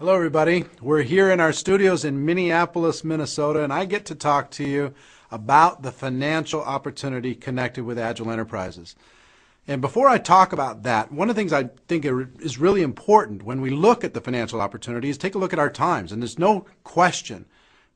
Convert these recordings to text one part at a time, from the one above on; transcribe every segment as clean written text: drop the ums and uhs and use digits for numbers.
Hello everybody. We're here in our studios in Minneapolis, Minnesota, and I get to talk to you about the financial opportunity connected with Agile Enterprises. And before I talk about that, one of the things I think is really important when we look at the financial opportunity is take a look at our times. And there's no question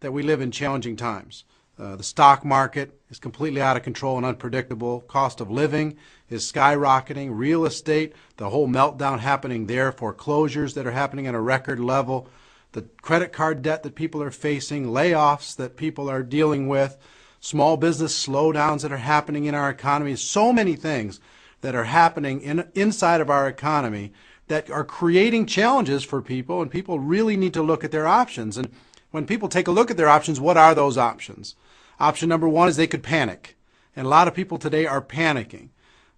that we live in challenging times. The stock market is completely out of control and unpredictable. Cost of living is skyrocketing. Real estate, the whole meltdown happening there. Foreclosures that are happening at a record level. The credit card debt that people are facing. Layoffs that people are dealing with. Small business slowdowns that are happening in our economy. So many things that are happening inside of our economy that are creating challenges for people, and people really need to look at their options. And when people take a look at their options, what are those options? Option number one is they could panic, and a lot of people today are panicking.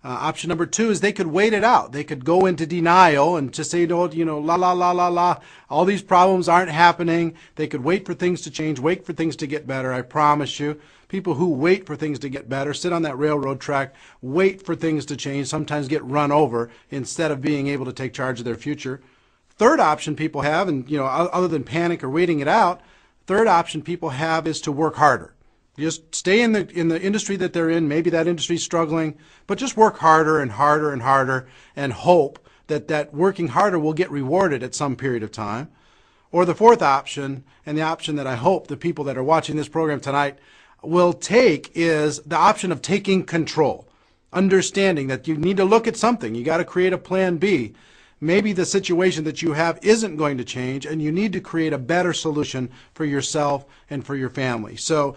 Option number two is they could wait it out. They could go into denial and just say, la, la, la, la, la. All these problems aren't happening. They could wait for things to change, wait for things to get better. I promise you, people who wait for things to get better, sit on that railroad track, wait for things to change, sometimes get run over instead of being able to take charge of their future. Third option people have, and other than panic or waiting it out, third option people have is to work harder. Just stay in the industry that they're in. Maybe that industry's struggling, but just work harder and harder and harder and hope that working harder will get rewarded at some period of time. Or the fourth option, and the option that I hope the people that are watching this program tonight will take, is the option of taking control. Understanding that you need to look at something. You got to create a plan B. Maybe the situation that you have isn't going to change, and you need to create a better solution for yourself and for your family. So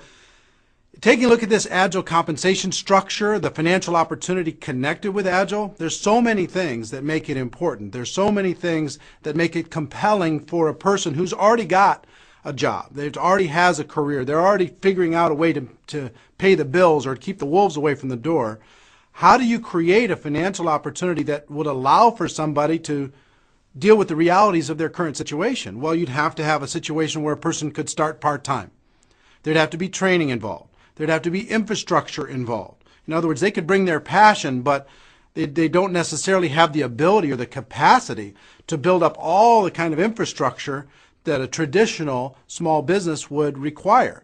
taking a look at this Agile compensation structure, the financial opportunity connected with Agile, there's so many things that make it important. There's so many things that make it compelling for a person who's already got a job. They already has a career. They're already figuring out a way to pay the bills or to keep the wolves away from the door. How do you create a financial opportunity that would allow for somebody to deal with the realities of their current situation? Well, you'd have to have a situation where a person could start part-time. There'd have to be training involved. There'd have to be infrastructure involved. In other words, they could bring their passion, but they don't necessarily have the ability or the capacity to build up all the kind of infrastructure that a traditional small business would require.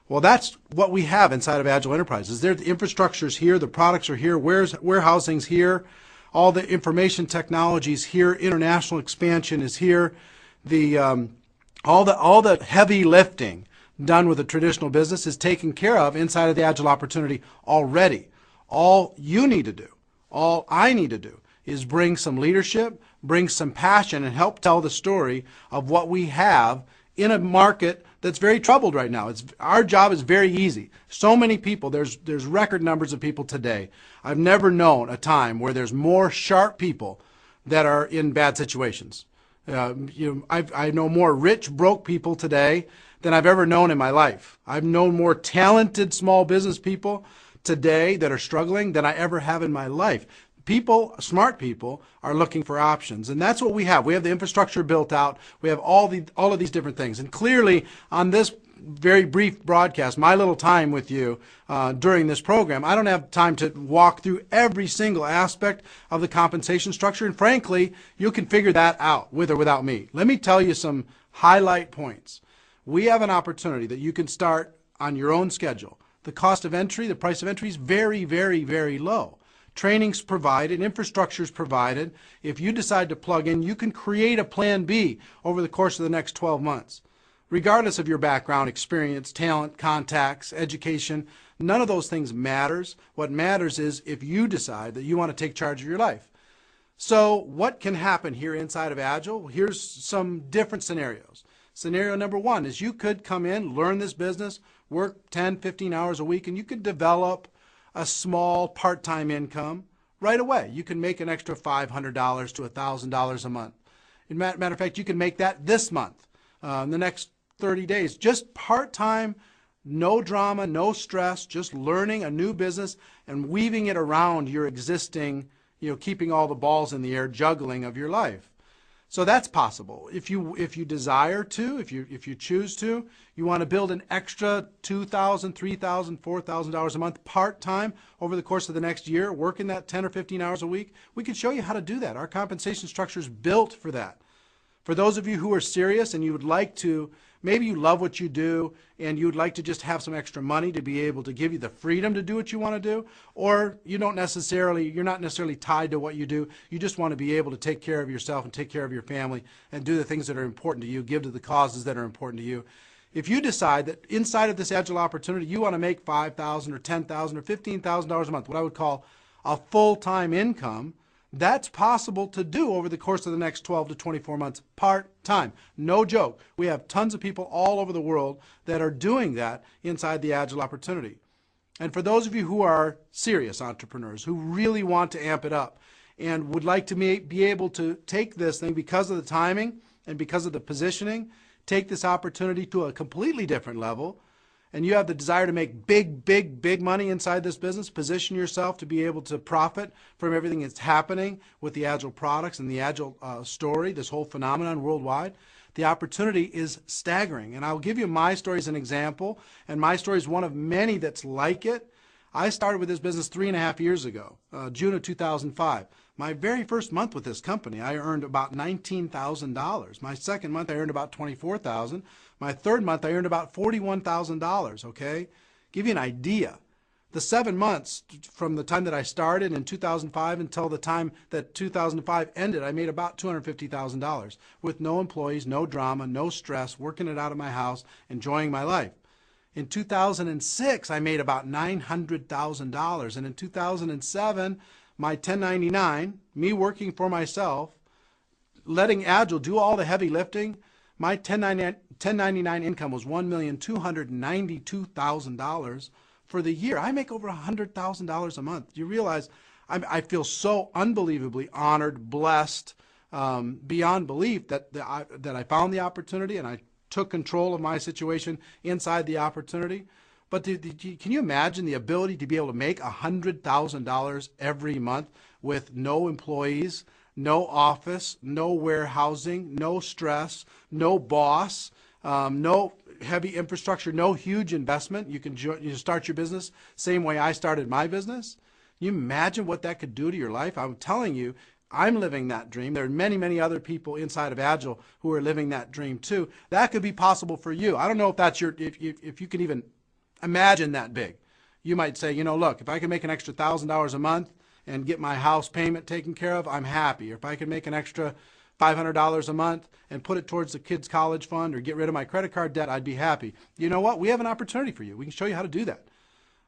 Well, that's what we have inside of Agile Enterprises. The infrastructure's here, the products are here, warehousing's here, all the information technology's here, international expansion is here, all the heavy lifting done with a traditional business is taken care of inside of the Agile opportunity already. All you need to do, all I need to do, is bring some leadership, bring some passion, and help tell the story of what we have in a market that's very troubled right now. Our job is very easy. So many people, there's record numbers of people today. I've never known a time where there's more sharp people that are in bad situations. I know more rich, broke people today than I've ever known in my life. I've known more talented small business people today that are struggling than I ever have in my life. People, smart people, are looking for options, and that's what we have. We have the infrastructure built out. We have all of these different things, and clearly on this very brief broadcast, my little time with you during this program, I don't have time to walk through every single aspect of the compensation structure, and frankly, you can figure that out with or without me. Let me tell you some highlight points. We have an opportunity that you can start on your own schedule. The cost of entry, the price of entry is very, very, very low. Training's provided, infrastructure's provided. If you decide to plug in, you can create a plan B over the course of the next 12 months. Regardless of your background, experience, talent, contacts, education, none of those things matters. What matters is if you decide that you want to take charge of your life. So what can happen here inside of Agile? Here's some different scenarios. Scenario number one is you could come in, learn this business, work 10, 15 hours a week, and you could develop a small part-time income right away. You can make an extra $500 to $1,000 a month. As a matter of fact, you can make that this month, in the next 30 days. Just part-time, no drama, no stress, just learning a new business and weaving it around your existing, keeping all the balls in the air, juggling of your life. So that's possible. If you desire to, if you choose to, you want to build an extra $2,000, $3,000, $4,000 a month part-time over the course of the next year, working that 10 or 15 hours a week, we can show you how to do that. Our compensation structure is built for that. For those of you who are serious and you would like to, maybe you love what you do and you would like to just have some extra money to be able to give you the freedom to do what you want to do, or you're not necessarily tied to what you do. You just want to be able to take care of yourself and take care of your family and do the things that are important to you, give to the causes that are important to you. If you decide that inside of this Agile opportunity you want to make $5,000 or $10,000 or $15,000 a month, what I would call a full-time income, that's possible to do over the course of the next 12 to 24 months, part-time. No joke. We have tons of people all over the world that are doing that inside the Agile opportunity. And for those of you who are serious entrepreneurs, who really want to amp it up and would like to be able to take this thing because of the timing and because of the positioning, take this opportunity to a completely different level, and you have the desire to make big money inside this business, position yourself to be able to profit from everything that's happening with the Agile products and the Agile story, this whole phenomenon worldwide, the opportunity is staggering. And I'll give you my story as an example, and my story is one of many that's like it. I started with this business 3.5 years ago, June of 2005. My very first month with this company, I earned about $19,000. My second month, I earned about $24,000. My third month, I earned about $41,000, okay? Give you an idea. The 7 months from the time that I started in 2005 until the time that 2005 ended, I made about $250,000 with no employees, no drama, no stress, working it out of my house, enjoying my life. In 2006, I made about $900,000, and in 2007, my 1099, me working for myself, letting Agile do all the heavy lifting, my 1099 income was $1,292,000 for the year. I make over $100,000 a month. You realize I feel so unbelievably honored, blessed, beyond belief that I found the opportunity and I took control of my situation inside the opportunity. But can you imagine the ability to be able to make $100,000 every month with no employees, no office, no warehousing, no stress, no boss, no heavy infrastructure, no huge investment? You can start your business same way I started my business. Can you imagine what that could do to your life? I'm telling you, I'm living that dream. There are many other people inside of Agile who are living that dream too. That could be possible for you. I don't know if that's if you can even imagine that big. You might say, you know, look, if I can make an extra $1,000 a month and get my house payment taken care of, I'm happy. Or if I can make an extra $500 a month and put it towards the kids' college fund or get rid of my credit card debt, I'd be happy. You know what? We have an opportunity for you. We can show you how to do that.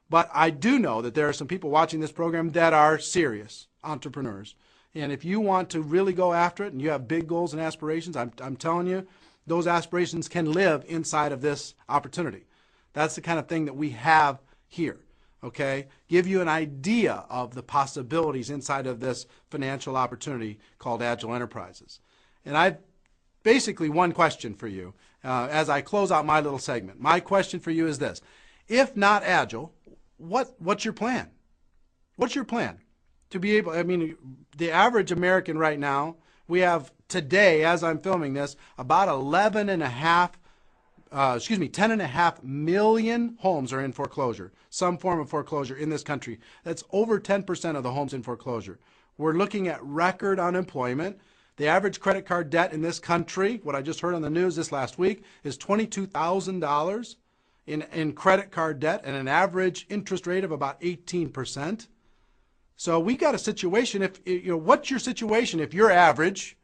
But I do know that there are some people watching this program that are serious entrepreneurs. And if you want to really go after it and you have big goals and aspirations, I'm telling you, those aspirations can live inside of this opportunity. That's the kind of thing that we have here, okay? Give you an idea of the possibilities inside of this financial opportunity called Agile Enterprises. And I've basically one question for you as I close out my little segment. My question for you is this. If not Agile, what's your plan? What's your plan? To be able, I mean, the average American right now, we have today, as I'm filming this, about 10.5 million homes are in foreclosure, some form of foreclosure in this country. That's over 10% of the homes in foreclosure. We're looking at record unemployment. The average credit card debt in this country, what I just heard on the news this last week, is $22,000 in credit card debt and an average interest rate of about 18%. So we got a situation, what's your situation if you're average?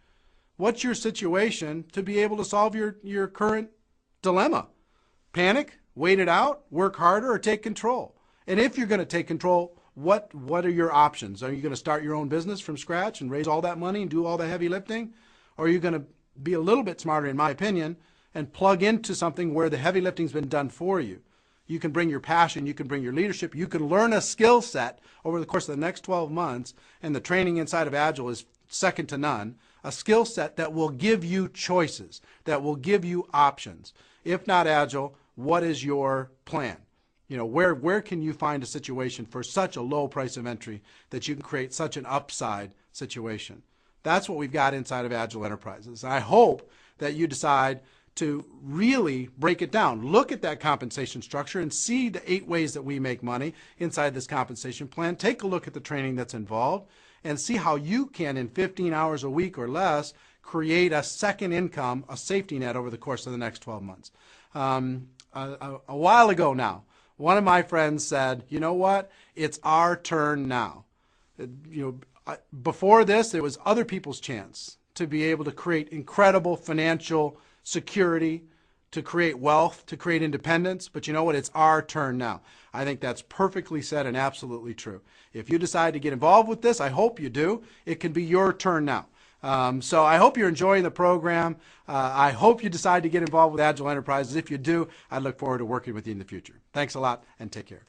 What's your situation to be able to solve your current dilemma? Panic, wait it out, work harder, or take control? And if you're going to take control, what are your options? Are you going to start your own business from scratch and raise all that money and do all the heavy lifting? Or are you going to be a little bit smarter, in my opinion, and plug into something where the heavy lifting's been done for you? You can bring your passion, you can bring your leadership, you can learn a skill set over the course of the next 12 months, and the training inside of Agile is second to none, a skill set that will give you choices, that will give you options. If not Agile, what is your plan? Where can you find a situation for such a low price of entry that you can create such an upside situation? That's what we've got inside of Agile Enterprises. I hope that you decide to really break it down. Look at that compensation structure and see the 8 ways that we make money inside this compensation plan. Take a look at the training that's involved and see how you can, in 15 hours a week or less, create a second income, a safety net over the course of the next 12 months. A while ago now, one of my friends said, you know what, it's our turn now. Before this, it was other people's chance to be able to create incredible financial security, to create wealth, to create independence. But you know what? It's our turn now. I think that's perfectly said and absolutely true. If you decide to get involved with this, I hope you do. It can be your turn now. So I hope you're enjoying the program. I hope you decide to get involved with Agile Enterprises. If you do, I look forward to working with you in the future. Thanks a lot, and take care.